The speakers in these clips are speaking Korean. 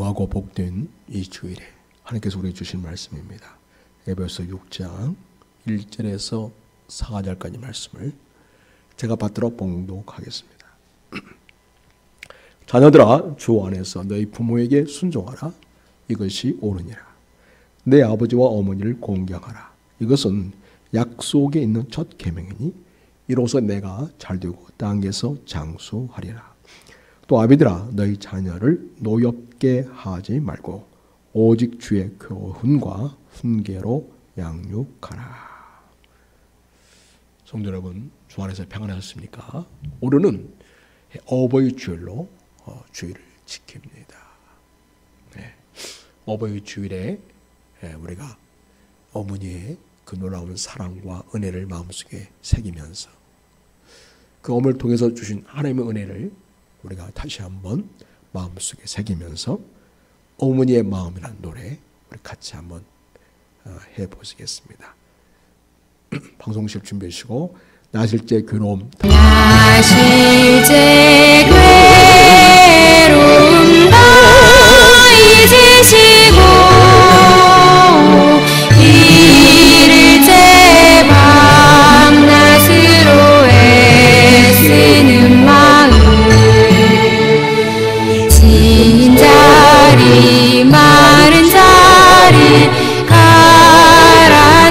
귀하고 복된 이 주일에 하나님께서 우리에게 주신 말씀입니다. 에베소 6장 1절에서 4절까지 말씀을 제가 받들어 봉독하겠습니다. 자녀들아, 주 안에서 너희 부모에게 순종하라. 이것이 옳으니라. 내 아버지와 어머니를 공경하라. 이것은 약속에 있는 첫 계명이니 이로써 내가 잘되고 땅에서 장수하리라. 또 아비들아, 너희 자녀를 노엽게 하지 말고 오직 주의 교훈과 훈계로 양육하라. 성도 여러분, 주 안에서 평안하셨습니까? 오늘은 어버이 주일로 주일을 지킵니다. 네. 어버이 주일에 우리가 어머니의 그 놀라운 사랑과 은혜를 마음속에 새기면서 그 어머니를 통해서 주신 하나님의 은혜를 우리가 다시 한번 마음속에 새기면서 어머니의 마음이라는 노래 우리 같이 한번 해보시겠습니다. 방송실 준비하시고 나실제 괴로움 나실제 괴로움 다 잊으시고 이를제 밤낮으로 애쓰는 마음 진자리 마른 자리 가라앉히며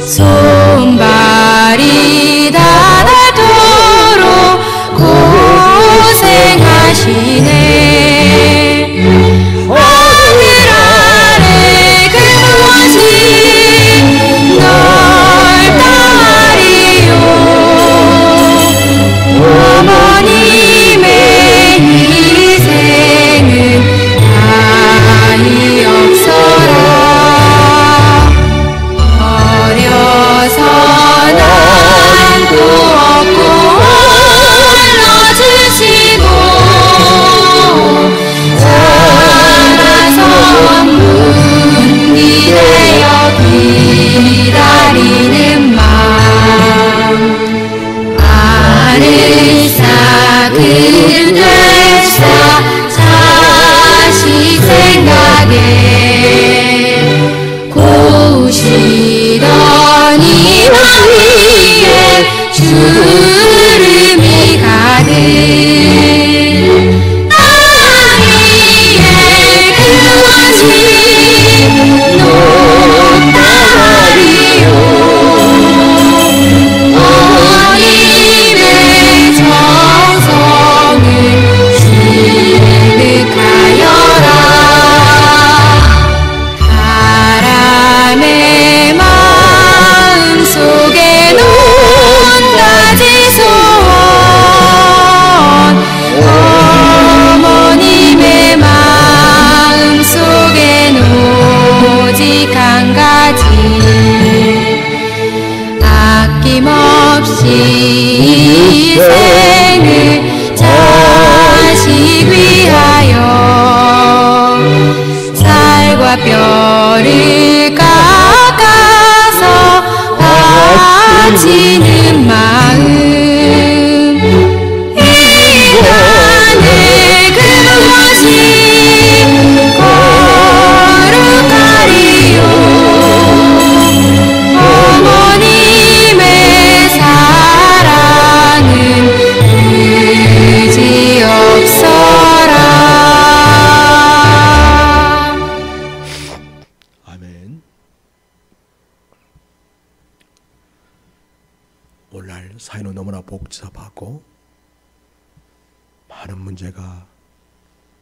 손발이 닿도록 고생하시네. 하늘 아래 그것이 넓다리요. 어머님의 희생은 다히 없어라. 어려서 난도 없고 올려주시고 자라서 문기되어 기다리는 마음 알을 쌓은 될사 자식 생각에 고우시던 이 나이에 주름이 가득 땅위에 그것이 높다리요. 어머님의 정성을 취득하여라. 바람의 마음속에 높낮이 소원 어머님의 마음속엔 오직 한 가지 아낌없이 희생을 자식 위하여 살과 뼈를 깎아서 바치는 마음 이 땅에 그것이 거룩하리요. 어머님의 사랑은 그지없어라. 아멘. 오늘날 사회는 너무나 복잡하고 많은 문제가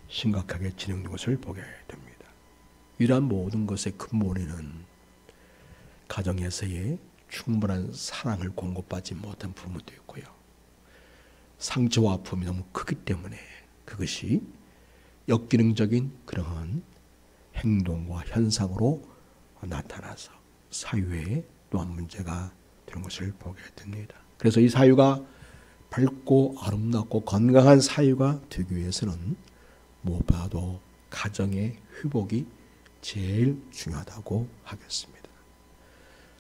심각하게 진행되는 것을 보게 됩니다. 이러한 모든 것의 근본에는 가정에서의 충분한 사랑을 공급받지 못한 부모도 있고요. 상처와 아픔이 너무 크기 때문에 그것이 역기능적인 그러한 행동과 현상으로 나타나서 사유에 또한 문제가 되는 것을 보게 됩니다. 그래서 이 사유가 밝고 아름답고 건강한 사유가 되기 위해서는 무엇보다도 가정의 회복이 제일 중요하다고 하겠습니다.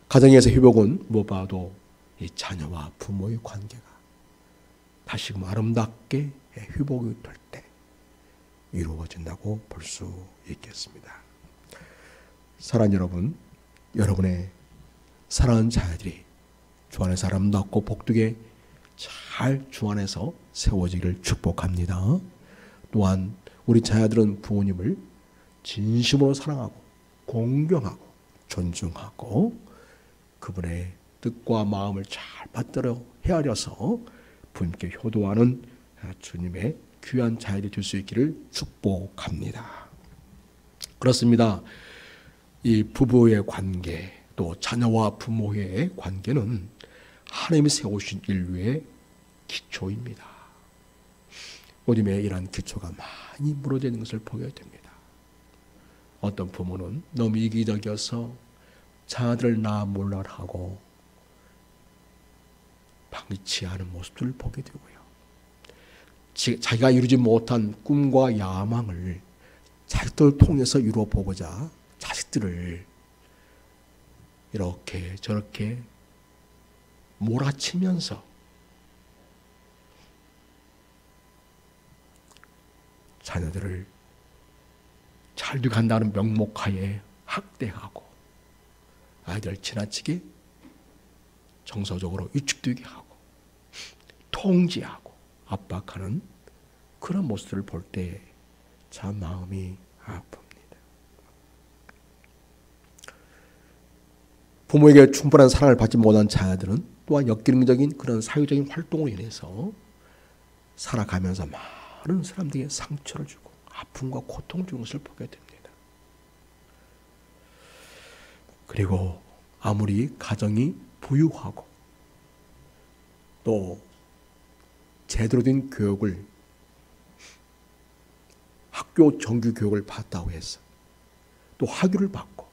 가정에서 회복은 무엇보다도 이 자녀와 부모의 관계가 다시금 아름답게 회복이 될 때 이루어진다고 볼 수 있겠습니다. 사랑하는 여러분, 여러분의 사랑하는 자녀들이 주 안에서 아름답고 복되게 잘 주 안에서 세워지기를 축복합니다. 또한 우리 자녀들은 부모님을 진심으로 사랑하고 공경하고 존중하고 그분의 뜻과 마음을 잘 받들어 헤아려서 부모님께 효도하는 주님의 귀한 자녀들이 될 수 있기를 축복합니다. 그렇습니다. 이 부부의 관계 또 자녀와 부모의 관계는 하나님이 세우신 인류의 기초입니다. 요즘에 이러한 기초가 많이 무너져 있는 것을 보게 됩니다. 어떤 부모는 너무 이기적이어서 자녀들을 나 몰라라 하고 방치하는 모습들을 보게 되고요. 자기가 이루지 못한 꿈과 야망을 자식들을 통해서 이루어보고자 자식들을 이렇게 저렇게 몰아치면서 자녀들을 잘 돼간다는 명목하에 학대하고 아이들을 지나치게 정서적으로 위축되게 하고 통제하고 압박하는 그런 모습들을 볼 때 참 마음이 아픕니다. 부모에게 충분한 사랑을 받지 못한 자녀들은 또한 역기능적인 그런 사회적인 활동으로 인해서 살아가면서 많은 사람들에게 상처를 주고 아픔과 고통을 주는 것을 보게 됩니다. 그리고 아무리 가정이 부유하고 또 제대로 된 교육을 학교 정규 교육을 받았다고 해서 또 학위를 받고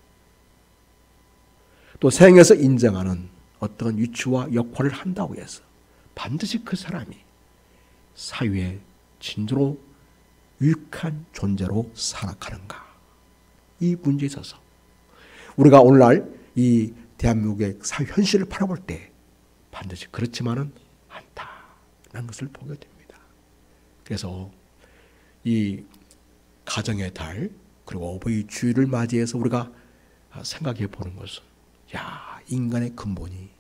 또 생에서 인정하는 어떤 위치와 역할을 한다고 해서 반드시 그 사람이 사회에 진짜로 유익한 존재로 살아가는가? 이 문제에 있어서 우리가 오늘날 이 대한민국의 사회 현실을 바라볼 때 반드시 그렇지만은 않다라는 것을 보게 됩니다. 그래서 이 가정의 달 그리고 어버이 주일을 맞이해서 우리가 생각해 보는 것은 인간의 근본이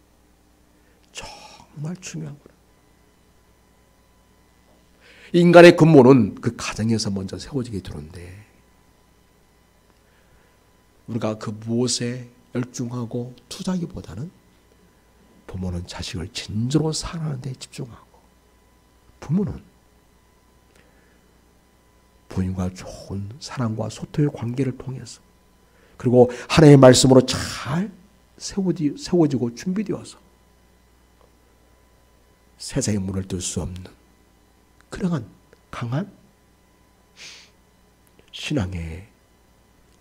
정말 중요하구나. 인간의 근본은 그 가정에서 먼저 세워지게 되는데 우리가 그 무엇에 열중하고 투자하기보다는 부모는 자식을 진정으로 사랑하는 데 집중하고 부모는 부모님과 좋은 사랑과 소통의 관계를 통해서 그리고 하나님의 말씀으로 잘 세워지고 준비되어서 세상의 문을 뜰 수 없는 그러한 강한 신앙의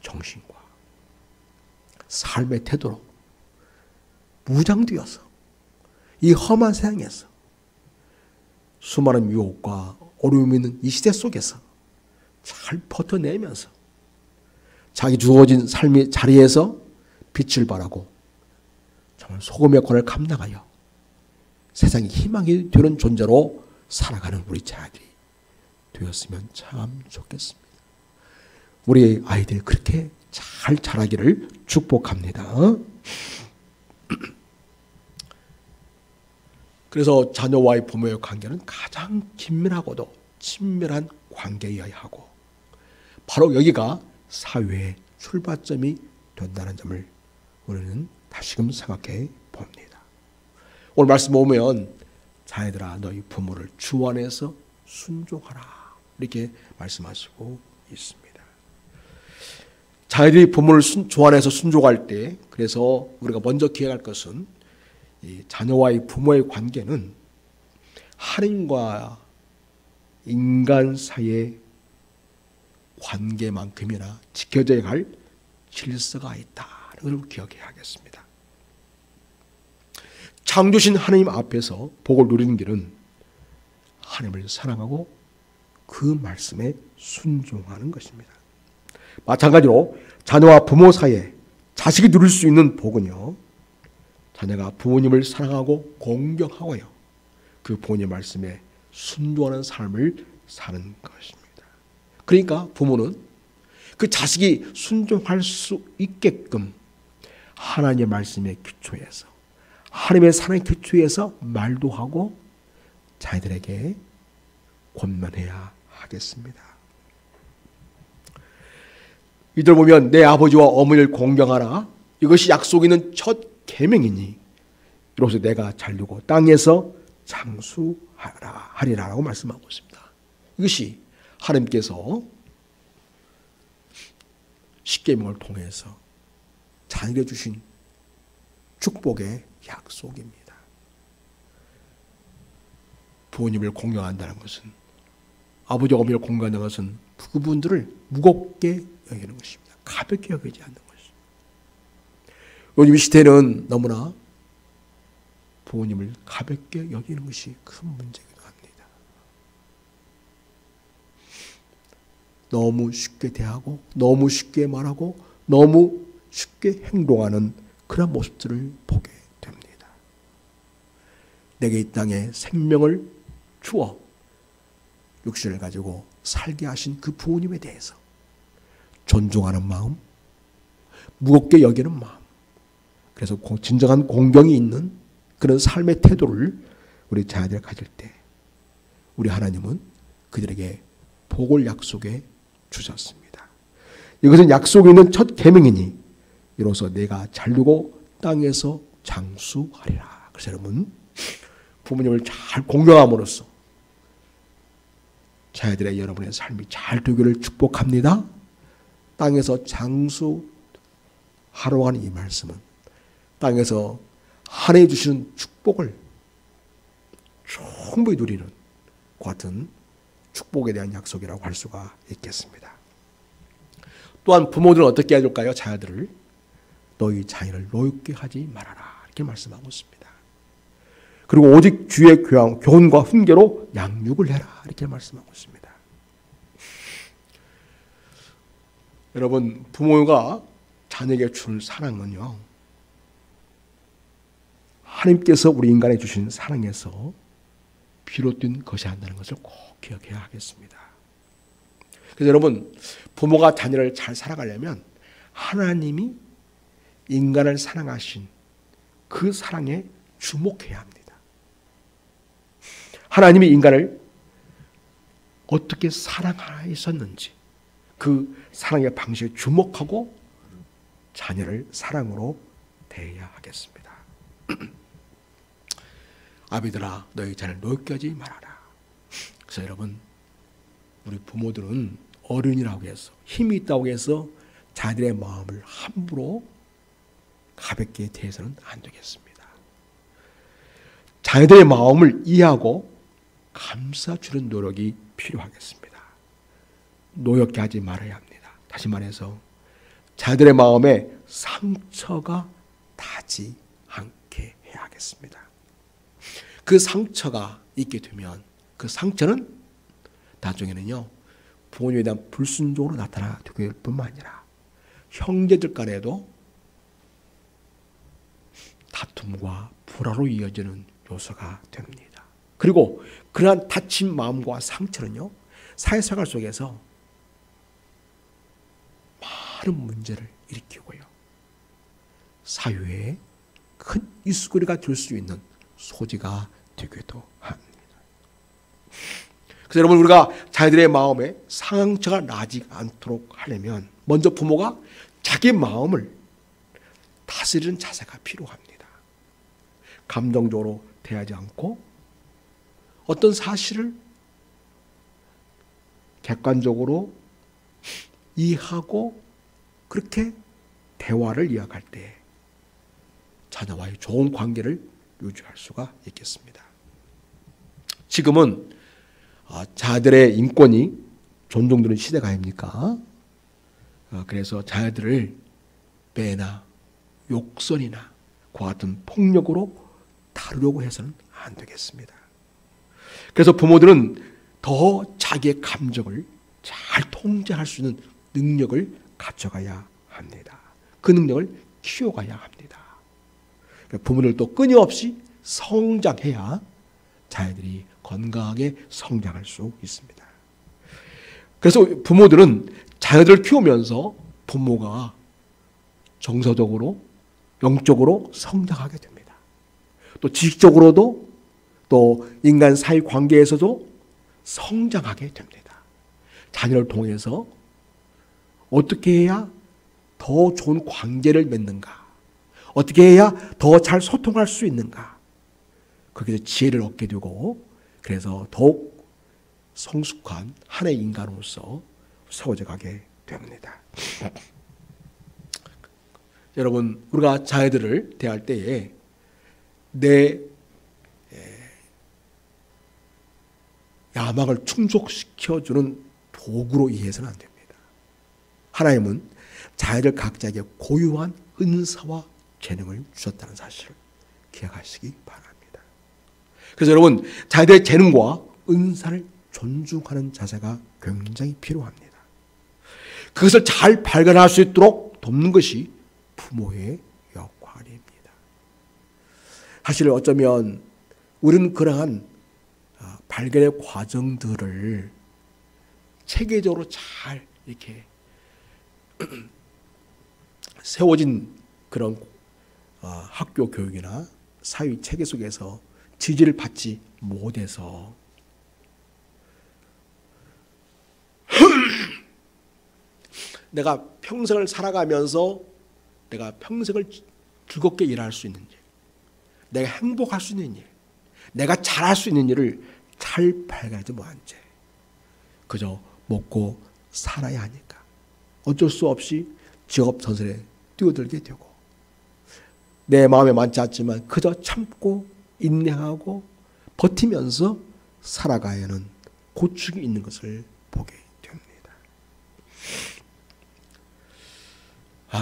정신과 삶의 태도로 무장되어서 이 험한 세상에서 수많은 유혹과 어려움이 있는 이 시대 속에서 잘 버텨내면서 자기 주어진 삶의 자리에서 빛을 발하고 정말 소금의 권을 감당하여 세상에 희망이 되는 존재로 살아가는 우리 자녀들이 되었으면 참 좋겠습니다. 우리 아이들이 그렇게 잘 자라기를 축복합니다. 그래서 자녀와의 부모의 관계는 가장 긴밀하고도 친밀한 관계여야 하고 바로 여기가 사회의 출발점이 된다는 점을 우리는 다시금 생각해 봅니다. 오늘 말씀 보면 자녀들아 너희 부모를 주 안에서 순종하라 이렇게 말씀하시고 있습니다. 자녀들이 부모를 주 안에서 순종할 때 그래서 우리가 먼저 기억할 것은 이 자녀와의 부모의 관계는 하나님과 인간 사이의 관계만큼이나 지켜져야 할 질서가 있다는 걸 기억해야 하겠습니다. 창조신 하나님 앞에서 복을 누리는 길은 하나님을 사랑하고 그 말씀에 순종하는 것입니다. 마찬가지로 자녀와 부모 사이에 자식이 누릴 수 있는 복은요, 자녀가 부모님을 사랑하고 공경하고요, 그 부모님 말씀에 순종하는 삶을 사는 것입니다. 그러니까 부모는 그 자식이 순종할 수 있게끔 하나님의 말씀에 기초해서, 하나님의 사랑의 기초해서 말도 하고 자녀들에게 권면해야 하겠습니다. 이들 보면 내 아버지와 어머니를 공경하라, 이것이 약속 있는 첫 계명이니 이로써 내가 잘되고 땅에서 장수하리라라고 말씀하고 있습니다. 이것이 하나님께서 십계명을 통해서 자녀에게 주신 축복의 약속입니다. 부모님을 공경한다는 것은, 아버지 어머니를 공경한다는 것은 그분들을 무겁게 여기는 것입니다. 가볍게 여기지 않는 것입니다. 요즘 이 시대는 너무나 부모님을 가볍게 여기는 것이 큰 문제이기도 합니다. 너무 쉽게 대하고 너무 쉽게 말하고 너무 쉽게 행동하는 그런 모습들을 보게 됩니다. 내게 이 땅에 생명을 주어 육신을 가지고 살게 하신 그 부모님에 대해서 존중하는 마음, 무겁게 여기는 마음, 그래서 진정한 공경이 있는 그런 삶의 태도를 우리 자녀들이 가질 때 우리 하나님은 그들에게 복을 약속해 주셨습니다. 이것은 약속이 있는 첫 계명이니 이로써 내가 잘되고 땅에서 장수하리라. 그래서 여러분, 부모님을 잘 공경함으로써 자녀들의 여러분의 삶이 잘 되기를 축복합니다. 땅에서 장수하러 가는 이 말씀은 땅에서 하나님이 주시는 축복을 충분히 누리는 그 같은 축복에 대한 약속이라고 할 수가 있겠습니다. 또한 부모들은 어떻게 해야 될까요? 자녀들을 너희 자녀를 노엽게 하지 말아라 이렇게 말씀하고 있습니다. 그리고 오직 주의 교훈과 훈계로 양육을 해라 이렇게 말씀하고 있습니다. 여러분, 부모가 자녀에게 줄 사랑은요, 하나님께서 우리 인간에 주신 사랑에서 비롯된 것이 한다는 것을 꼭 기억해야 하겠습니다. 그래서 여러분, 부모가 자녀를 잘 사랑하려면 하나님이 인간을 사랑하신 그 사랑에 주목해야 합니다. 하나님이 인간을 어떻게 사랑하셨는지 그 사랑의 방식에 주목하고 자녀를 사랑으로 대해야 하겠습니다. 아비들아, 너희 자녀를 노엽게 하지 말아라. 그래서 여러분, 우리 부모들은 어른이라고 해서 힘이 있다고 해서 자녀들의 마음을 함부로 가볍게 대해서는 안 되겠습니다. 자녀들의 마음을 이해하고 감싸주는 노력이 필요하겠습니다. 노엽게 하지 말아야 합니다. 다시 말해서 자녀들의 마음에 상처가 닿지 않게 해야 하겠습니다. 그 상처가 있게 되면 그 상처는 나중에는요, 부모님에 대한 불순종으로 나타나될 뿐만 아니라 형제들 간에도 다툼과 불화로 이어지는 요소가 됩니다. 그리고 그러한 다친 마음과 상처는요, 사회생활 속에서 많은 문제를 일으키고요, 사회에 큰 이수거리가 될 수 있는 소지가 되기도 합니다. 그래서 여러분, 우리가 자녀들의 마음에 상처가 나지 않도록 하려면 먼저 부모가 자기 마음을 다스리는 자세가 필요합니다. 감정적으로 대하지 않고 어떤 사실을 객관적으로 이해하고 그렇게 대화를 이어갈 때 자녀와의 좋은 관계를 유지할 수가 있겠습니다. 지금은 자녀들의 인권이 존중되는 시대가 아닙니까? 그래서 자녀들을 배나 욕설이나 그와 같은 폭력으로 다루려고 해서는 안 되겠습니다. 그래서 부모들은 더 자기의 감정을 잘 통제할 수 있는 능력을 가져가야 합니다. 그 능력을 키워가야 합니다. 부모들도 끊임없이 성장해야 자녀들이 건강하게 성장할 수 있습니다. 그래서 부모들은 자녀들을 키우면서 부모가 정서적으로, 영적으로 성장하게 됩니다. 또 지식적으로도, 또 인간 사이 관계에서도 성장하게 됩니다. 자녀를 통해서 어떻게 해야 더 좋은 관계를 맺는가, 어떻게 해야 더 잘 소통할 수 있는가, 거기서 지혜를 얻게 되고, 그래서 더욱 성숙한 하나의 인간으로서 세워져 가게 됩니다. 여러분, 우리가 자녀들을 대할 때에 내 야망을 충족시켜주는 도구로 이해해서는 안 됩니다. 하나님은 자녀들 각자에게 고유한 은사와 재능을 주셨다는 사실을 기억하시기 바랍니다. 그래서 여러분, 자녀들의 재능과 은사를 존중하는 자세가 굉장히 필요합니다. 그것을 잘 발견할 수 있도록 돕는 것이 부모의 역할입니다. 사실 어쩌면 우리는 그러한 발견의 과정들을 체계적으로 잘 이렇게 세워진 그런 학교 교육이나 사회 체계 속에서 지지를 받지 못해서 내가 평생을 살아가면서 내가 평생을 즐겁게 일할 수 있는 일, 내가 행복할 수 있는 일, 내가 잘할 수 있는 일을 잘 발견하지 못한 채 그저 먹고 살아야 하니까 어쩔 수 없이 직업 전선에 뛰어들게 되고, 내 마음에 맞지 않지만 그저 참고 인내하고 버티면서 살아가야 하는 고충이 있는 것을 보게 됩니다.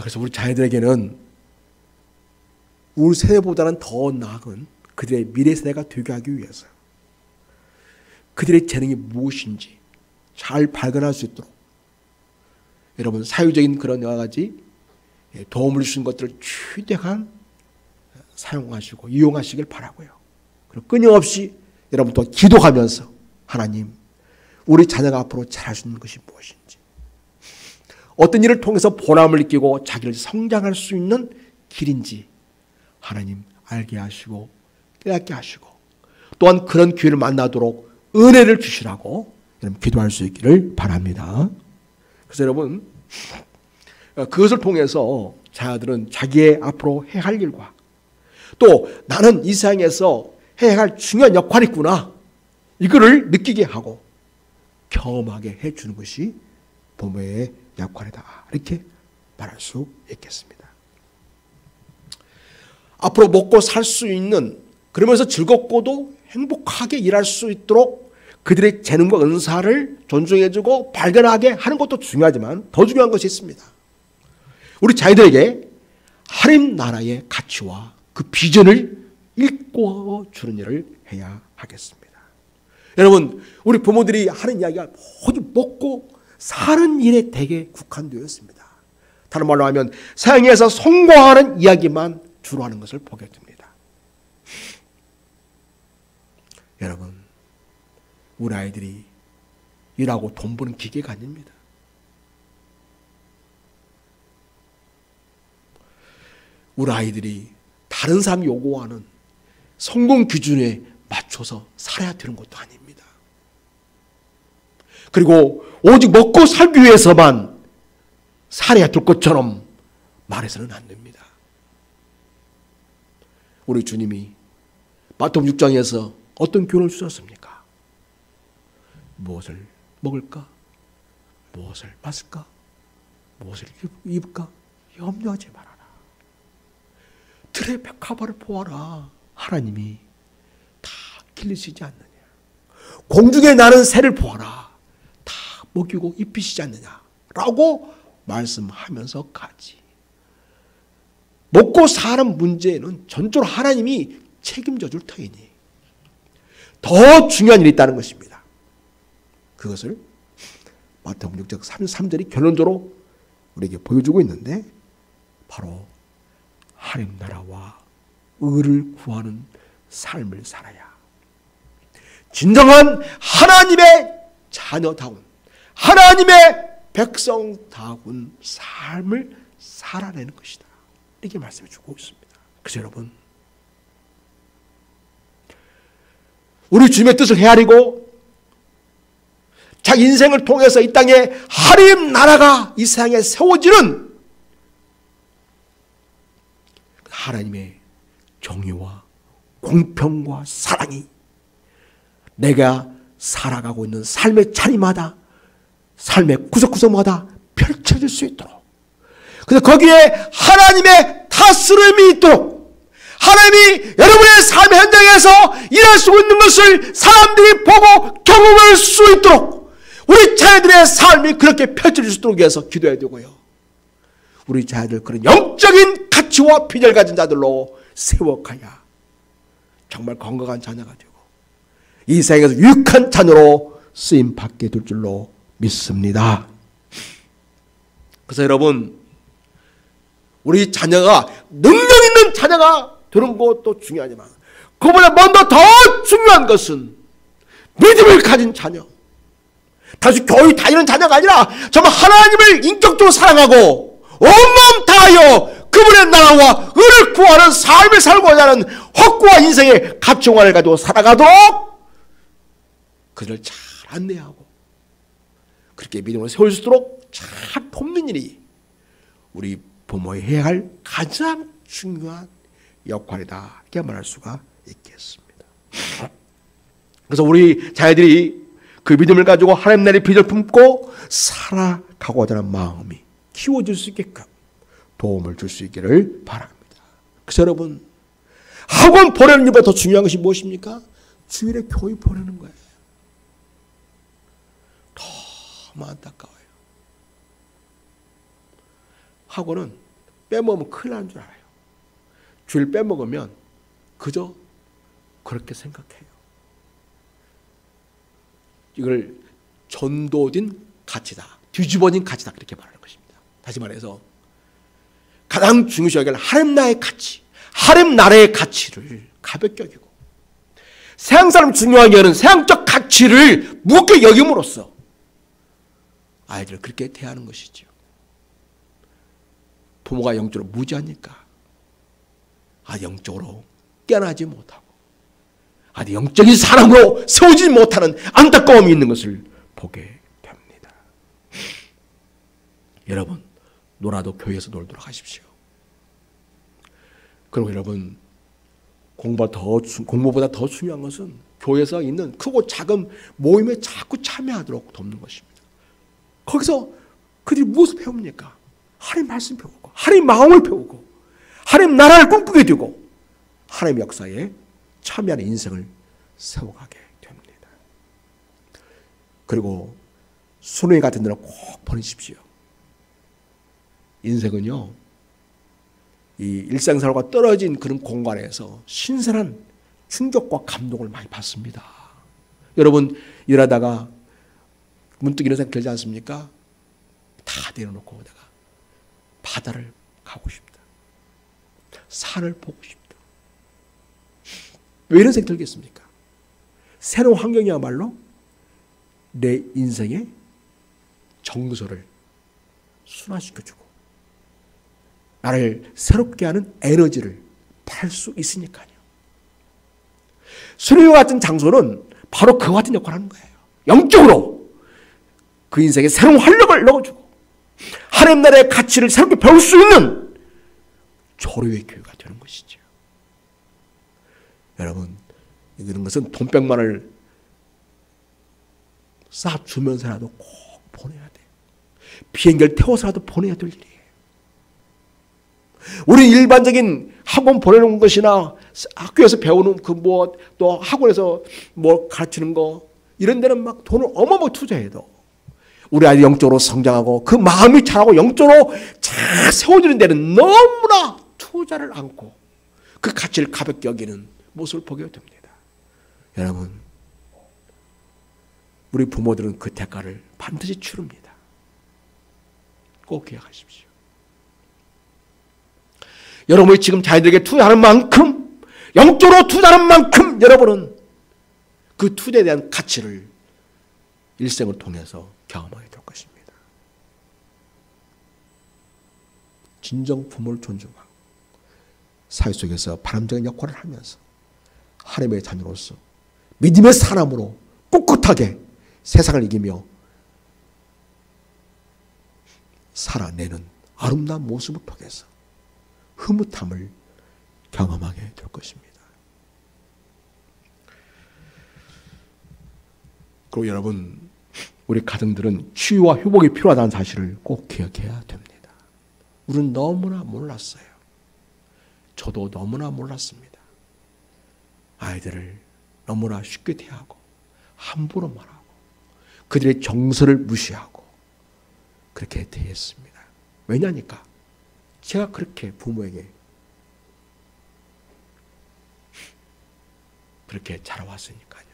그래서 우리 자녀들에게는 우리 세대보다는 더 나은 그들의 미래 세대가 되게 하기 위해서 그들의 재능이 무엇인지 잘 발견할 수 있도록 여러분, 사회적인 그런 여러 가지 도움을 주신 것들을 최대한 사용하시고 이용하시길 바라고요. 그리고 끊임없이 여러분 또 기도하면서 하나님, 우리 자녀가 앞으로 잘할 수 있는 것이 무엇인지, 어떤 일을 통해서 보람을 느끼고 자기를 성장할 수 있는 길인지 하나님 알게 하시고 깨닫게 하시고, 또한 그런 기회를 만나도록 은혜를 주시라고 여러분 기도할 수 있기를 바랍니다. 그래서 여러분, 그것을 통해서 자녀들은 자기의 앞으로 해야 할 일과 또 나는 이 세상에서 해야 할 중요한 역할이 있구나, 이거를 느끼게 하고 경험하게 해주는 것이 부모의 역할이다, 이렇게 말할 수 있겠습니다. 앞으로 먹고 살 수 있는, 그러면서 즐겁고도 행복하게 일할 수 있도록 그들의 재능과 은사를 존중해주고 발견하게 하는 것도 중요하지만 더 중요한 것이 있습니다. 우리 자녀들에게 하나님 나라의 가치와 그 비전을 일궈주는 일을 해야 하겠습니다. 여러분, 우리 부모들이 하는 이야기가 모두 먹고 사는 일에 대개 국한되어 있습니다. 다른 말로 하면 세상에서 성공하는 이야기만 주로 하는 것을 보게 됩니다. 여러분, 우리 아이들이 일하고 돈 버는 기계가 아닙니다. 우리 아이들이 다른 사람이 요구하는 성공 기준에 맞춰서 살아야 되는 것도 아닙니다. 그리고 오직 먹고 살기 위해서만 살아야 될 것처럼 말해서는 안 됩니다. 우리 주님이 마태복음 6장에서 어떤 교훈을 주셨습니까? 무엇을 먹을까? 무엇을 마실까? 무엇을 입을까? 염려하지 말아라. 들의 백합화를 보아라. 하나님이 다 길르시지 않느냐. 공중에 나는 새를 보아라. 다 먹이고 입히시지 않느냐. 라고 말씀하면서 가지. 먹고 사는 문제는 전적으로 하나님이 책임져 줄 터이니 더 중요한 일이 있다는 것입니다. 그것을 마태복음 6장 3절이 결론적으로 우리에게 보여주고 있는데, 바로 하나님 나라와 의를 구하는 삶을 살아야 진정한 하나님의 자녀다운, 하나님의 백성다운 삶을 살아내는 것이다. 이렇게 말씀해 주고 있습니다. 그래서 여러분, 우리 주님의 뜻을 헤아리고 자기 인생을 통해서 이 땅에 하나님 나라가 이 세상에 세워지는 하나님의 정의와 공평과 사랑이 내가 살아가고 있는 삶의 자리마다, 삶의 구석구석마다 펼쳐질 수 있도록, 그래서 거기에 하나님의 다스림이 있도록, 하나님이 여러분의 삶의 현장에서 일할 수 있는 것을 사람들이 보고 경험할 수 있도록 우리 자녀들의 삶이 그렇게 펼쳐질 수 있도록 위해서 기도해야 되고요. 우리 자녀들 그런 영적인 가치와 비전을 가진 자들로 세워가야 정말 건강한 자녀가 되고 이 세상에서 유익한 자녀로 쓰임받게 될 줄로 믿습니다. 그래서 여러분, 우리 자녀가 능력 있는 자녀가 되는 것도 중요하지만 그보다 먼저 더 중요한 것은 믿음을 가진 자녀, 단순히 교회 다니는 자녀가 아니라 정말 하나님을 인격적으로 사랑하고 온몸 다하여 그분의 나라와 의를 구하는 삶을 살고자 하는 확고한 인생의 가치관을 가지고 살아가도록 그들을 잘 안내하고 그렇게 믿음으로 세울 수 있도록 잘 돕는 일이 우리 부모의 해야 할 가장 중요한 역할이다, 이렇게 말할 수가 있겠습니다. 그래서 우리 자녀들이 그 믿음을 가지고 하나님 나라의 비전을 품고 살아가고자 하는 마음이 키워질 수 있게끔 도움을 줄 수 있기를 바랍니다. 그래서 여러분, 학원 보내는 일보다 더 중요한 것이 무엇입니까? 주일에 교회 보내는 거예요. 너무 안타까워요. 학원은 빼먹으면 큰일 나는 줄 알아요. 주일 빼먹으면 그저 그렇게 생각해요. 이걸 전도된 가치다, 뒤집어진 가치다, 그렇게 말하는 것입니다. 다시 말해서 가장 중요시 여길 하나님 나라의 가치, 하나님 나라의 가치를 가볍게 여기고 세상 사람 중요하게 여기는 세상적 가치를 무겁게 여김으로써 아이들을 그렇게 대하는 것이죠. 부모가 영적으로 무지하니까 아직 영적으로 깨어나지 못하고 아직 영적인 사람으로 세우지 못하는 안타까움이 있는 것을 보게 됩니다. 여러분, 놀아도 교회에서 놀도록 하십시오. 그리고 여러분, 공부보다 더 중요한 것은 교회에서 있는 크고 작은 모임에 자꾸 참여하도록 돕는 것입니다. 거기서 그들이 무엇을 배웁니까? 하나님 말씀 배우고 하나님 마음을 배우고 하나님 나라를 꿈꾸게 되고 하나님 역사에 참여하는 인생을 세워가게 됩니다. 그리고 수능이 같은 데는 꼭 보내십시오. 인생은요, 이 일상생활과 떨어진 그런 공간에서 신선한 충격과 감동을 많이 받습니다. 여러분, 일하다가 문득 이런 생각 들지 않습니까? 다 내려놓고 내가 바다를 가고 싶다, 산을 보고 싶다. 왜 이런 생각 들겠습니까? 새로운 환경이야말로 내 인생의 정서를 순환시켜주고 나를 새롭게 하는 에너지를 팔 수 있으니까요. 수련회 같은 장소는 바로 그와 같은 역할을 하는 거예요. 영적으로 그 인생에 새로운 활력을 넣어주고 하나님 나라의 가치를 새롭게 배울 수 있는 조류의 교회가 되는 것이죠. 여러분, 이런 것은 돈백만을 쏴주면서라도 꼭 보내야 돼요. 비행기를 태워서라도 보내야 될 일이에요. 우리 일반적인 학원 보내는 것이나 학교에서 배우는 또 학원에서 가르치는 거, 이런 데는 막 돈을 어마어마하게 투자해도 우리 아이들 영적으로 성장하고 그 마음이 자라고 영적으로 잘 세워지는 데는 너무나 투자를 않고 그 가치를 가볍게 여기는 모습을 보게 됩니다. 여러분, 우리 부모들은 그 대가를 반드시 치릅니다. 꼭 기억하십시오. 여러분이 지금 자녀들에게 투자하는 만큼, 영적으로 투자하는 만큼 여러분은 그 투자에 대한 가치를 일생을 통해서 경험하게 될 것입니다. 진정 부모를 존중하고 사회 속에서 바람직한 역할을 하면서 하나님의 자녀로서 믿음의 사람으로 꿋꿋하게 세상을 이기며 살아내는 아름다운 모습을 통해서 흐뭇함을 경험하게 될 것입니다. 그리고 여러분, 우리 가정들은 치유와 회복이 필요하다는 사실을 꼭 기억해야 됩니다. 우리는 너무나 몰랐어요. 저도 너무나 몰랐습니다. 아이들을 너무나 쉽게 대하고 함부로 말하고 그들의 정서를 무시하고 그렇게 대했습니다. 왜냐니까 제가 그렇게 부모에게 그렇게 자라왔으니까요.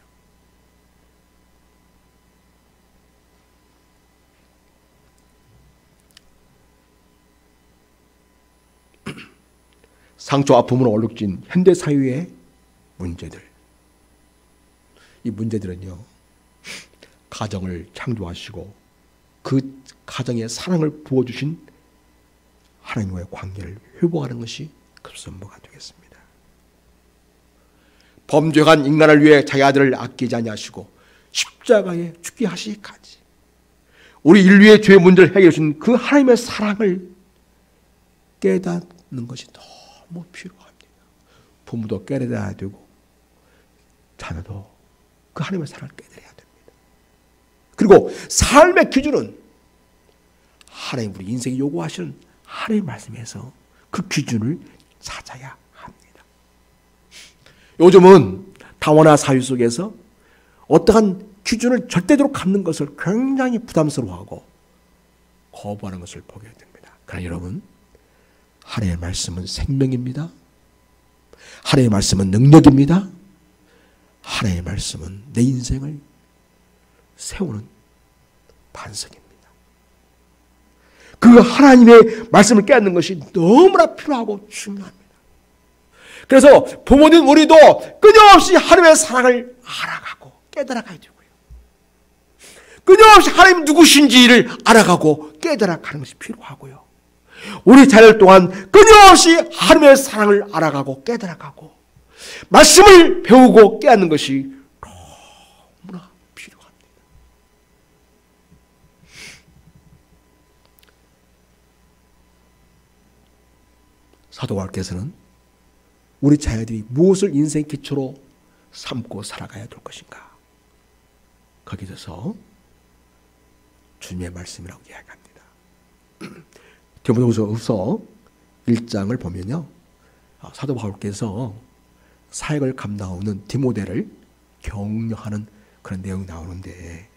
상처와 아픔으로 얼룩진 현대사회의 문제들, 이 문제들은요, 가정을 창조하시고 그 가정에 사랑을 부어주신 하나님과의 관계를 회복하는 것이 급선무가 되겠습니다. 범죄한 인간을 위해 자기 아들을 아끼지 아니하시고 십자가에 죽게 하시기까지 우리 인류의 죄의 문제를 해결해 주신 그 하나님의 사랑을 깨닫는 것이 너무 필요합니다. 부모도 깨달아야 되고 자녀도 그 하나님의 사랑을 깨달아야 됩니다. 그리고 삶의 기준은 하나님 우리 인생이 요구하시는 하나님의 말씀에서 그 기준을 찾아야 합니다. 요즘은 다원화 사회 속에서 어떠한 기준을 절대적으로 갖는 것을 굉장히 부담스러워하고 거부하는 것을 보게 됩니다. 그러나 여러분, 하나님의 말씀은 생명입니다. 하나님의 말씀은 능력입니다. 하나님의 말씀은 내 인생을 세우는 반석입니다. 그 하나님의 말씀을 깨닫는 것이 너무나 필요하고 중요합니다. 그래서 부모님 우리도 끊임없이 하나님의 사랑을 알아가고 깨달아가야 되고요. 끊임없이 하나님 누구신지를 알아가고 깨달아가는 것이 필요하고요. 우리 자녀들 또한 끊임없이 하나님의 사랑을 알아가고 깨달아가고 말씀을 배우고 깨닫는 것이 너무나 필요합니다. 사도 바울께서는 우리 자녀들이 무엇을 인생의 기초로 삼고 살아가야 될 것인가, 거기에 대해서 주님의 말씀이라고 이야기합니다. 디모데후서 1장을 보면요, 사도 바울께서 사역을 감당하는 디모데를 격려하는 그런 내용이 나오는데,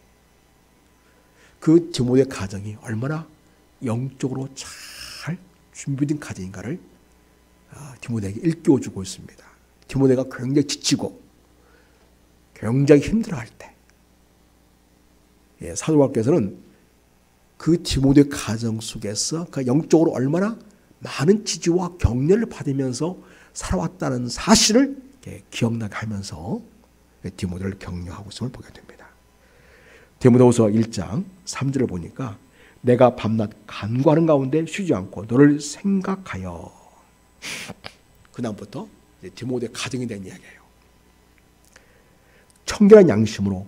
그 디모데 가정이 얼마나 영적으로 잘 준비된 가정인가를 디모데에게 일깨워주고 있습니다. 디모데가 굉장히 지치고 굉장히 힘들어할 때, 사도 바울께서는 그 디모데 가정 속에서 그 영적으로 얼마나 많은 지지와 격려를 받으면서 살아왔다는 사실을 기억나게 하면서 디모데를 격려하고 있음을 보게 됩니다. 디모데후서 1장 3절을 보니까 내가 밤낮 간구하는 가운데 쉬지 않고 너를 생각하여, 그 다음부터 디모데 가정에 대한 이야기예요. 청결한 양심으로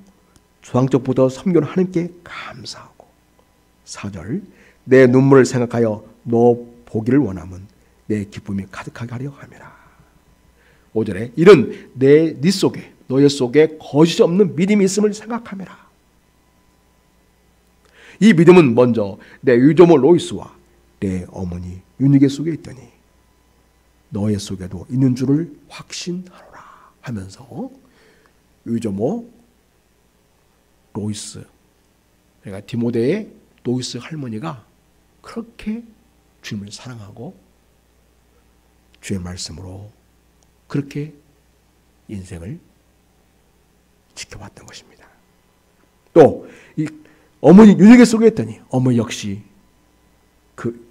조상적부터 섬기는 하나님께 감사하고, 4절 내 눈물을 생각하여 너 보기를 원하면 내 기쁨이 가득하게 하려 함이라. 5절에 이는 네 속에 너희 속에 거짓이 없는 믿음이 있음을 생각함이라. 이 믿음은 먼저 내 유조모 로이스와 내 어머니 유니게 속에 있더니 너의 속에도 있는 줄을 확신하노라 하면서, 유조모 로이스, 그러니까 디모데의 로이스 할머니가 그렇게 주님을 사랑하고 주의 말씀으로 그렇게 인생을 지켜왔던 것입니다. 또 이 어머니 유니게 속에 있더니 어머니 역시 그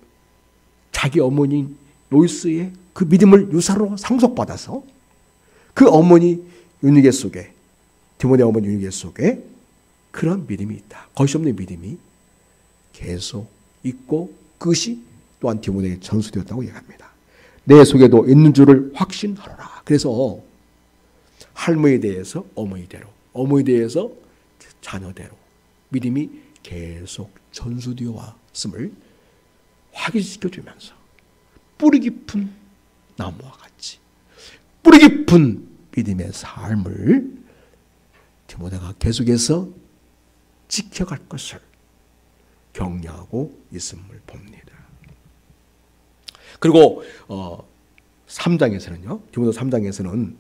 자기 어머니 로이스의 그 믿음을 유사로 상속받아서 그 어머니 유니게 속에, 디모데 어머니 유니게 속에 그런 믿음이 있다. 거짓 없는 믿음이 계속 있고 그것이 또한 디모데에게 전수되었다고 얘기합니다. 내 속에도 있는 줄을 확신하노라. 그래서 할머니에 대해서 어머니대로, 어머니에 대해서 자녀대로 믿음이 계속 전수되어 왔음을 확인시켜주면서 뿌리 깊은 나무와 같이 뿌리 깊은 믿음의 삶을 디모데가 계속해서 지켜갈 것을 격려하고 있음을 봅니다. 그리고 3장에서는요. 디모데 3장에서는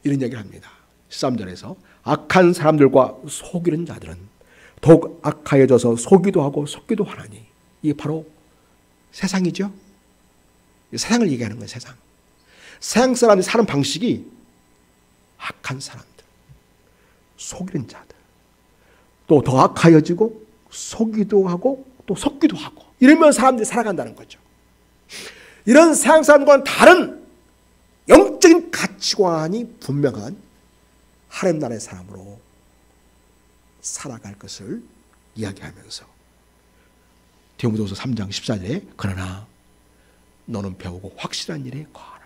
이런 이야기를 합니다. 13절에서 악한 사람들과 속이는 자들은 더욱 악하여져서 속이도 하고 속기도 하나니, 이게 바로 세상이죠. 세상을 얘기하는 거예요. 세상. 세상 사람들이 사는 방식이 악한 사람들, 속이는 자들, 또 더 악하여지고 속이도 하고 또 속기도 하고 이러면 사람들이 살아간다는 거죠. 이런 세상 사람과는 다른 영적인 가치관이 분명한 하나님 나라의 사람으로 살아갈 것을 이야기하면서 디모데후서 3장 14절에 그러나 너는 배우고 확실한 일에 거하라.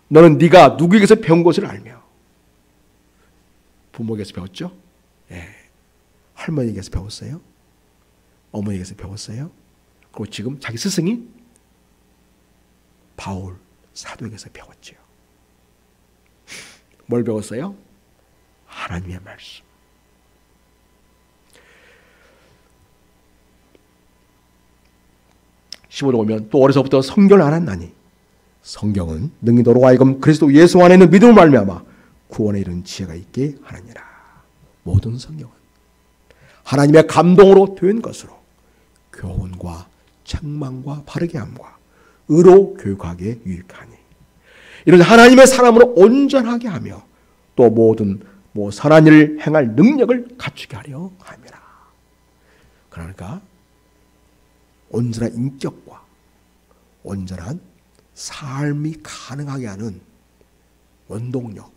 너는 네가 누구에게서 배운 것을 알며, 부모에게서 배웠죠? 예. 할머니에게서 배웠어요? 어머니에게서 배웠어요? 그리고 지금 자기 스승인 바울 사도에게서 배웠죠. 뭘 배웠어요? 하나님의 말씀. (15절) 오면 또 어려서부터 성경을 알았나니 성경은 능히 너로 하여금 그리스도 예수 안에 있는 믿음을 말미암아 구원에 이르는 지혜가 있게 하느니라. 모든 성경은 하나님의 감동으로 된 것으로 교훈과 책망과 바르게 함과 의로 교육하기에 유익하니 이런 하나님의 사람으로 온전하게 하며 또 모든 선한 일을 행할 능력을 갖추게 하려 함이라. 그러니까 온전한 인격과 온전한 삶이 가능하게 하는 원동력,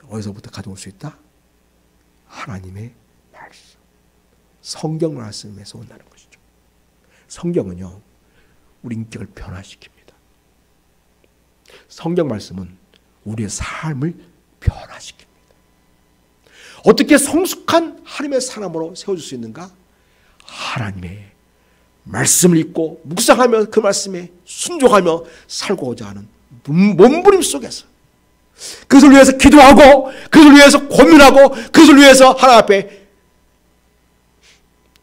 어디서부터 가져올 수 있다? 하나님의 말씀, 성경 말씀에서 온다는 것이죠. 성경은요, 우리 인격을 변화시킵니다. 성경 말씀은 우리의 삶을 변화시킵니다. 어떻게 성숙한 하나님의 사람으로 세워줄 수 있는가? 하나님의 말씀을 읽고 묵상하며 그 말씀에 순종하며 살고자 하는 몸부림 속에서, 그것을 위해서 기도하고 그것을 위해서 고민하고 그것을 위해서 하나님 앞에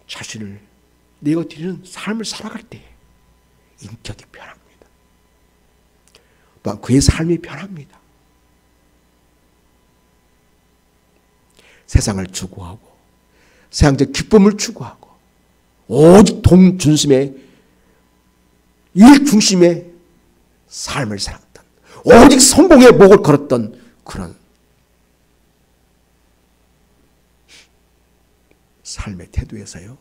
자신을 내어드리는 삶을 살아갈 때 인격이 변합니다. 또한 그의 삶이 변합니다. 세상을 추구하고 세상적 기쁨을 추구하고 오직 돈 중심의 일 중심의 삶을 살았던, 오직 성공에 목을 걸었던 그런 삶의 태도에서요,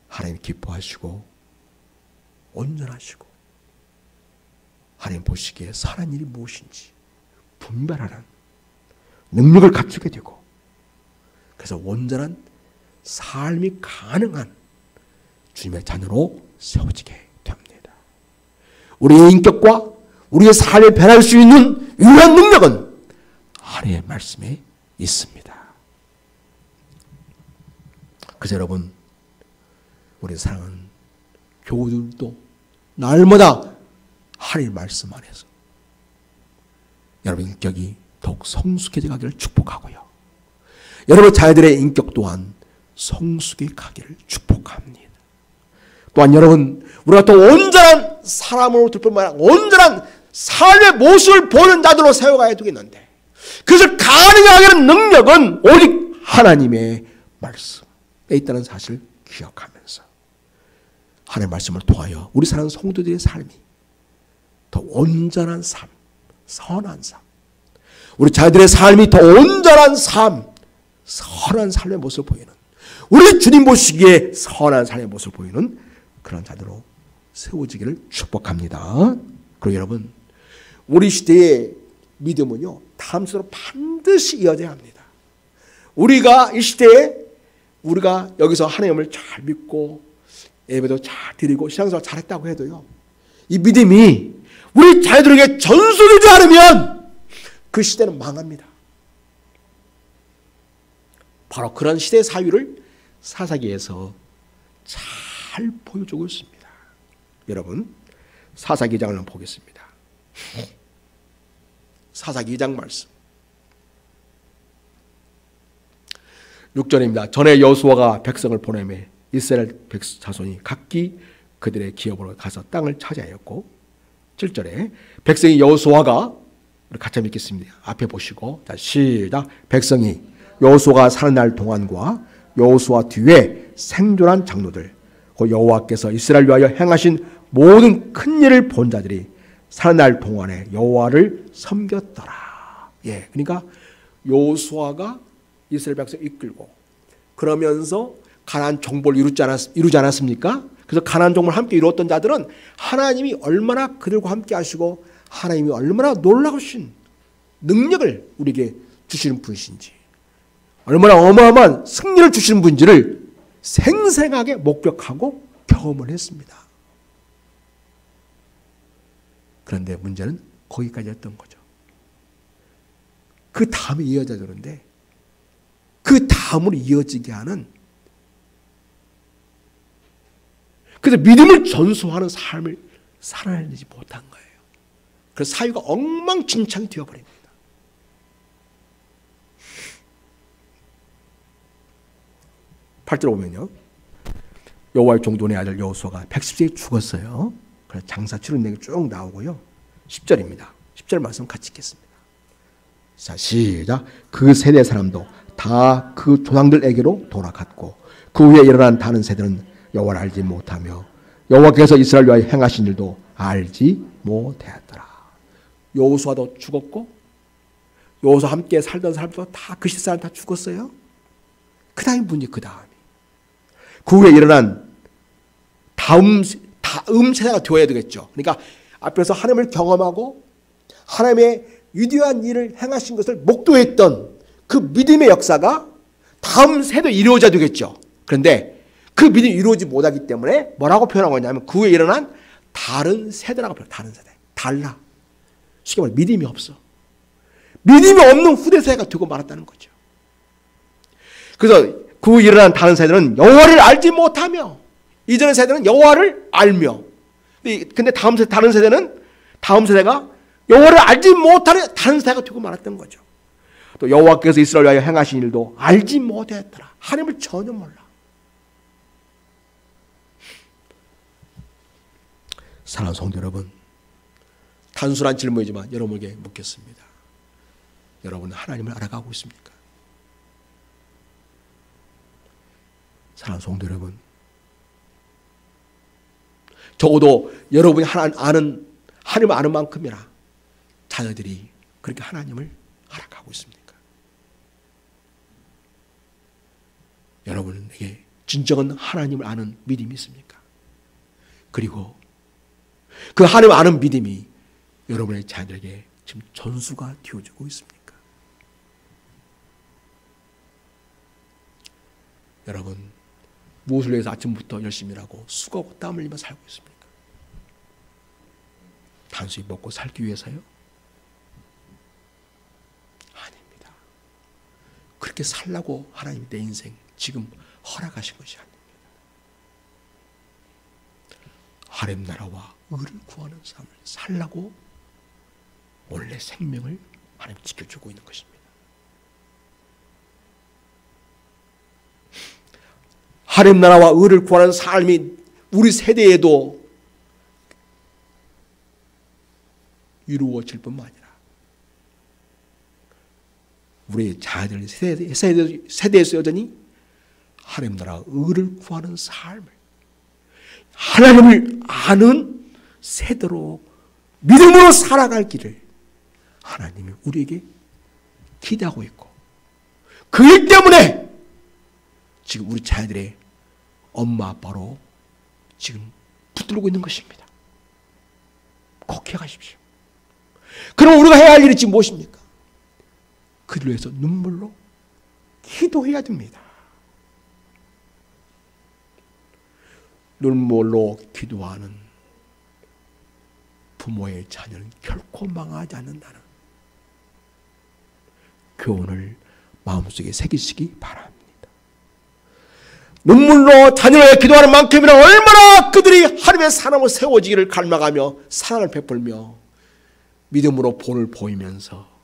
하나님 기뻐하시고 온전하시고 하나님 보시기에 선한 일이 무엇인지 분별하는 능력을 갖추게 되고, 그래서 온전한 삶이 가능한 주님의 자녀로 세워지게 됩니다. 우리의 인격과 우리의 삶을 변할 수 있는 유일한 능력은 하나님의 말씀에 있습니다. 그래서 여러분, 우리 사랑하는 교우들도 날마다 하나님의 말씀 안에서 여러분 인격이 더욱 성숙해져 가기를 축복하고요, 여러분 자녀들의 인격 또한 성숙해 가기를 축복합니다. 또한 여러분, 우리가 더 온전한 사람으로 될 뿐만 아니라 온전한 삶의 모습을 보는 자들로 세워가야 되겠는데, 그것을 가능하게 하는 능력은 오직 하나님의 말씀에 있다는 사실을 기억하면서 하나님의 말씀을 통하여 우리 사랑하는 성도들의 삶이 더 온전한 삶, 선한 삶, 우리 자녀들의 삶이 더 온전한 삶, 선한 삶의 모습을 보이는, 우리 주님 보시기에 선한 삶의 모습을 보이는 그런 자들로 세워지기를 축복합니다. 그리고 여러분, 우리 시대에 믿음은요, 다음으로 반드시 이어져야 합니다. 우리가 이 시대에 우리가 여기서 하나님을 잘 믿고 예배도 잘 드리고 신앙생활 잘했다고 해도요, 이 믿음이 우리 자녀들에게 전수되지 않으면 그 시대는 망합니다. 바로 그런 시대의 사유를 사사기에서 잘 보여주고 있습니다. 여러분, 사사기 2장을 한번 보겠습니다. 사사기 2장 말씀 6절입니다. 전에 여호수아가 백성을 보내매 이스라엘 자손이 각기 그들의 기업으로 가서 땅을 차지하였고, 7절에 백성이 여호수아가, 같이 읽겠습니다. 앞에 보시고, 자, 시작. 백성이 여호수아가 사는 날 동안과 여호수아 뒤에 생존한 장로들, 그 여호와께서 이스라엘 위하여 행하신 모든 큰 일을 본 자들이 사는 날 동안에 여호와를 섬겼더라. 예, 그러니까 여호수아가 이스라엘 백성 이끌고 그러면서 가나안 정복을 이루지 않았습니까? 그래서 가나안 정복을 함께 이루었던 자들은 하나님이 얼마나 그들과 함께 하시고 하나님이 얼마나 놀라우신 능력을 우리에게 주시는 분이신지, 얼마나 어마어마한 승리를 주시는 분인지를 생생하게 목격하고 경험을 했습니다. 그런데 문제는 거기까지였던 거죠. 그 다음에 이어져야 되는데 그 다음으로 이어지게 하는, 그래서 믿음을 전수하는 삶을 살아내지 못한 거예요. 그래서 사유가 엉망진창이 되어버립니다. 팔절 보면요, 여호와의 종돈의 아들 여호수아가 110세에 죽었어요. 그래서 장사 치른 내용이 쭉 나오고요. 10절입니다. 10절 말씀 같이 읽겠습니다. 자, 시작. 그 세대 사람도 다 그 조상들에게로 돌아갔고 그 후에 일어난 다른 세대는 여호와를 알지 못하며 여호와께서 이스라엘 위하여 행하신 일도 알지 못하였더라. 여호수아도 죽었고 여호수아 함께 살던 사람도 다 그 시대 사람 다 죽었어요. 그 다음이 문제, 그 다음이 그 후에 일어난 다음 세대가 되어야 되겠죠. 그러니까 앞에서 하나님을 경험하고 하나님의 위대한 일을 행하신 것을 목도했던 그 믿음의 역사가 다음 세대에 이루어져야 되겠죠. 그런데 그 믿음이 이루어지지 못하기 때문에 뭐라고 표현하고 있냐면 그 후에 일어난 다른 세대라고 표현해요. 다른 세대. 달라. 쉽게 말해 믿음이 없어. 믿음이 없는 후대 세대가 되고 말았다는 거죠. 그래서 그 후에 일어난 다른 세대는 여호와를 알지 못하며, 이전의 세대는 여호와를 알며, 근데 다른 세대는 다음 세대가 여호와를 알지 못하는 다른 세대가 되고 말았던 거죠. 또 여호와께서 이스라엘 위하여 행하신 일도 알지 못했더라. 하나님을 전혀 몰라. 사랑하는 성도 여러분, 단순한 질문이지만 여러분에게 묻겠습니다. 여러분은 하나님을 알아가고 있습니까? 사랑하는 성도 여러분, 적어도 여러분이 하나님을 아는 만큼이나 자녀들이 그렇게 하나님을 알아가고 있습니까? 여러분에게 진정한 하나님을 아는 믿음이 있습니까? 그리고 그 하나님을 아는 믿음이 여러분의 자녀들에게 지금 전수가 되어지고 있습니까? 여러분, 무엇을 위해서 아침부터 열심히 일하고 수고하고 땀 흘리며 살고 있습니까? 단순히 먹고 살기 위해서요? 아닙니다. 그렇게 살라고 하나님이 내 인생 지금 허락하신 것이 아닙니다. 하나님 나라와 의를 구하는 삶을 살라고 원래 생명을 하나님 지켜주고 있는 것입니다. 하나님 나라와 의를 구하는 삶이 우리 세대에도 이루어질 뿐만 아니라 우리 자녀들 세대에서 여전히 하나님 나라와 의를 구하는 삶을, 하나님을 아는 세대로 믿음으로 살아갈 길을 하나님이 우리에게 기대하고 있고, 그일 때문에 지금 우리 자녀들의 엄마 아빠로 지금 붙들고 있는 것입니다. 꼭 기억하십시오. 그럼 우리가 해야 할 일이 지금 무엇입니까? 그들을 위해서 눈물로 기도해야 됩니다. 눈물로 기도하는 부모의 자녀는 결코 망하지 않는다는 교훈을 마음속에 새기시기 바랍니다. 눈물로 자녀를 위해 기도하는 만큼이나 얼마나 그들이 하나님의 사람으로 세워지기를 갈망하며 사랑을 베풀며 믿음으로 본을 보이면서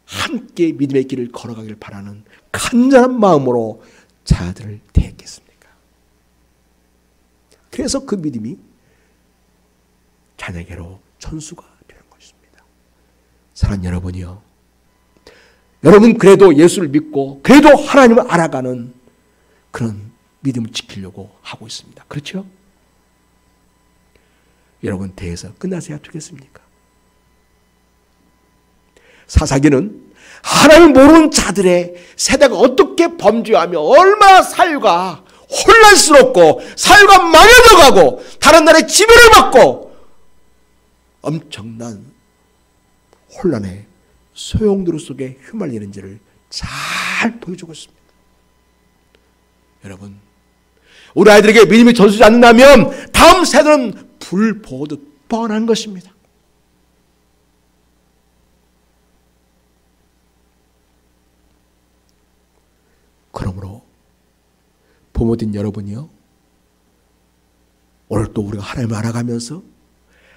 함께 믿음의 길을 걸어가길 바라는 간절한 마음으로 자녀들을 대했겠습니까? 그래서 그 믿음이 자녀에게로 전수가 되는 것입니다. 사랑하는 여러분이요, 여러분 그래도 예수를 믿고 그래도 하나님을 알아가는 그런 믿음을 지키려고 하고 있습니다. 그렇죠? 여러분 대해서 끝나서야 되겠습니까? 사사기는 하나님을 모르는 자들의 세대가 어떻게 범죄하며 얼마나 사회가 혼란스럽고 사회가 망해져가고 다른 나라의 지배를 받고 엄청난 혼란의 소용돌이 속에 휘말리는지를 잘 보여주고 있습니다. 여러분, 우리 아이들에게 믿음이 전수지 않는다면 다음 세대는 불 보듯 뻔한 것입니다. 그러므로 부모된 여러분이요, 오늘 또 우리가 하나님을 알아가면서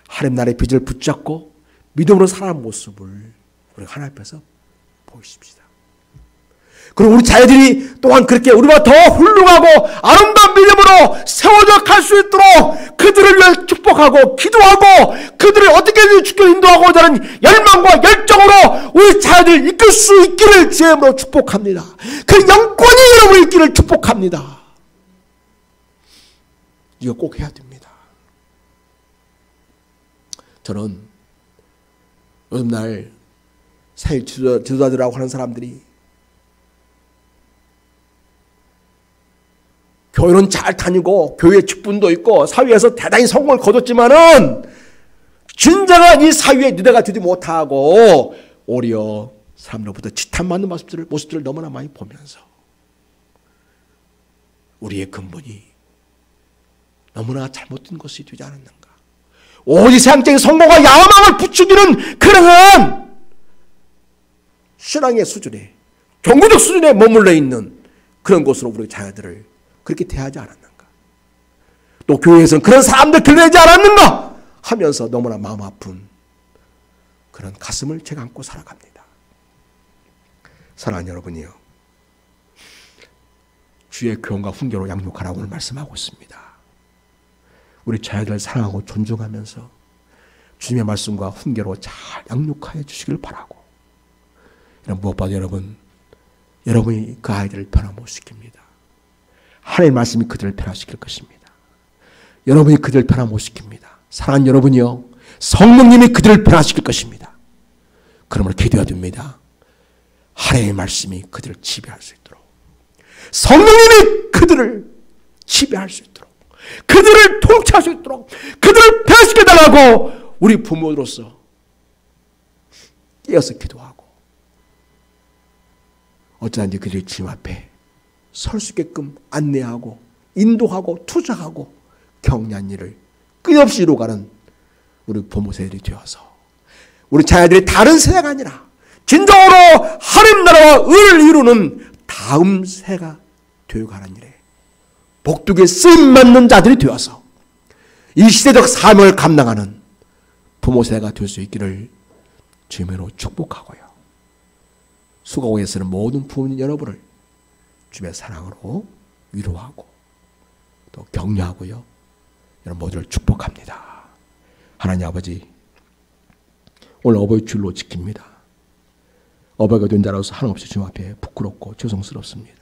하나님 나라의 빚을 붙잡고 믿음으로 살아가는 모습을 우리가 하나님 앞에서 보이십시다. 그리고 우리 자녀들이 또한 그렇게 우리보다 더 훌륭하고 아름다운 믿음으로 세워져 갈 수 있도록 그들을 위해 축복하고 기도하고 그들을 어떻게든 주께 인도하고자 하는 열망과 열정으로 우리 자녀들을 이끌 수 있기를 주님으로 축복합니다. 그 영권이 여러분의 있기를 축복합니다. 이거 꼭 해야 됩니다. 저는 요즘 날 사회 지도자들이라고 하는 사람들이 교회는 잘 다니고 교회 직분도 있고 사회에서 대단히 성공을 거뒀지만은 진정한 이 사회의 리더가 되지 못하고 오히려 사람들로부터 지탄받는 모습들을 너무나 많이 보면서 우리의 근본이 너무나 잘못된 것이 되지 않았는가. 오직 세상적인 성공과 야망을 부추기는 그러한 신앙의 수준에, 종교적 수준에 머물러 있는 그런 곳으로 우리 자녀들을 그렇게 대하지 않았는가. 또 교회에서는 그런 사람들 길러내지 않았는가 하면서 너무나 마음 아픈 그런 가슴을 제가 안고 살아갑니다. 사랑하는 여러분이요, 주의 교훈과 훈계로 양육하라고 오늘 말씀하고 있습니다. 우리 자녀들을 사랑하고 존중하면서 주님의 말씀과 훈계로 잘 양육하여 주시길 바라고, 무엇보다 여러분이 그 아이들을 변화 못 시킵니다. 하나님의 말씀이 그들을 변화시킬 것입니다. 여러분이 그들을 변화 못 시킵니다. 사랑하는 여러분이요, 성령님이 그들을 변화시킬 것입니다. 그러므로 기도해야 됩니다. 하나님의 말씀이 그들을 지배할 수 있도록, 성령님이 그들을 지배할 수 있도록, 그들을 통치할 수 있도록 그들을 변화시켜달라고 우리 부모로서 깨어서 기도하고, 어쩌든지 그들의 주님 앞에 설 수 있게끔 안내하고 인도하고 투자하고 격려한 일을 끊임없이 이루어가는 우리 부모 세대들이 되어서 우리 자녀들이 다른 세대가 아니라 진정으로 하나님 나라와 의를 이루는 다음 세가 되어가는 일에 복되게 쓰임받는 자들이 되어서 이 시대적 사명을 감당하는 부모 세대가 될 수 있기를 주님으로 축복하고요. 수고하고 계시는 모든 부모님 여러분을 주님의 사랑으로 위로하고 또 격려하고요, 여러분 모두를 축복합니다. 하나님 아버지, 오늘 어버이 주일로 지킵니다. 어버이가 된 자로서 한없이 주님 앞에 부끄럽고 죄송스럽습니다.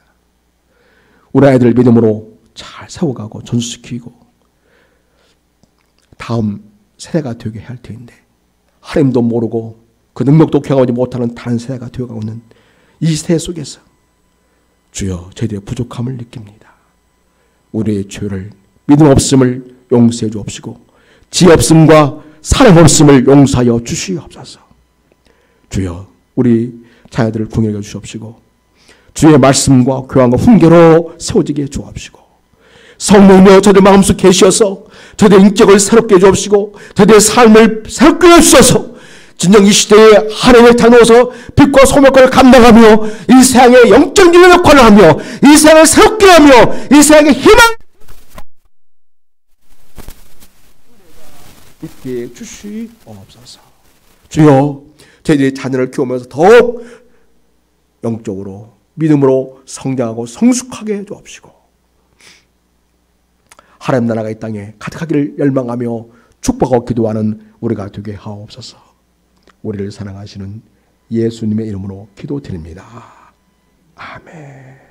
우리 아이들을 믿음으로 잘 세워가고 전수시키고 다음 세대가 되게 할 텐데 하나님도 모르고 그 능력도 경험하지 못하는 다른 세대가 되어가고 있는 이 세대 속에서 주여 저희들의 부족함을 느낍니다. 우리의 죄를, 믿음 없음을 용서해 주옵시고 지혜 없음과 사랑 없음을 용서하여 주시옵소서. 주여, 우리 자녀들을 궁여겨 주시옵시고 주의 말씀과 교환과 훈계로 세워지게 해 주옵시고 성령이여 저들 마음속 계시어서 저들의 인격을 새롭게 해 주옵시고 저들의 삶을 새롭게 해 주셔서 진정 이 시대에 하나님을 다녀서 빛과 소명권을 감당하며 이 세상의 영적 일의 역할을 하며 이 세상을 새롭게 하며 이 세상의 희망 있게 주시옵소서. 주여, 저희들의 자녀를 키우면서 더욱 영적으로 믿음으로 성장하고 성숙하게 해 주옵시고 하나님 나라가 이 땅에 가득하기를 열망하며 축복하고 기도하는 우리가 되게 하옵소서. 우리를 사랑하시는 예수님의 이름으로 기도드립니다. 아멘.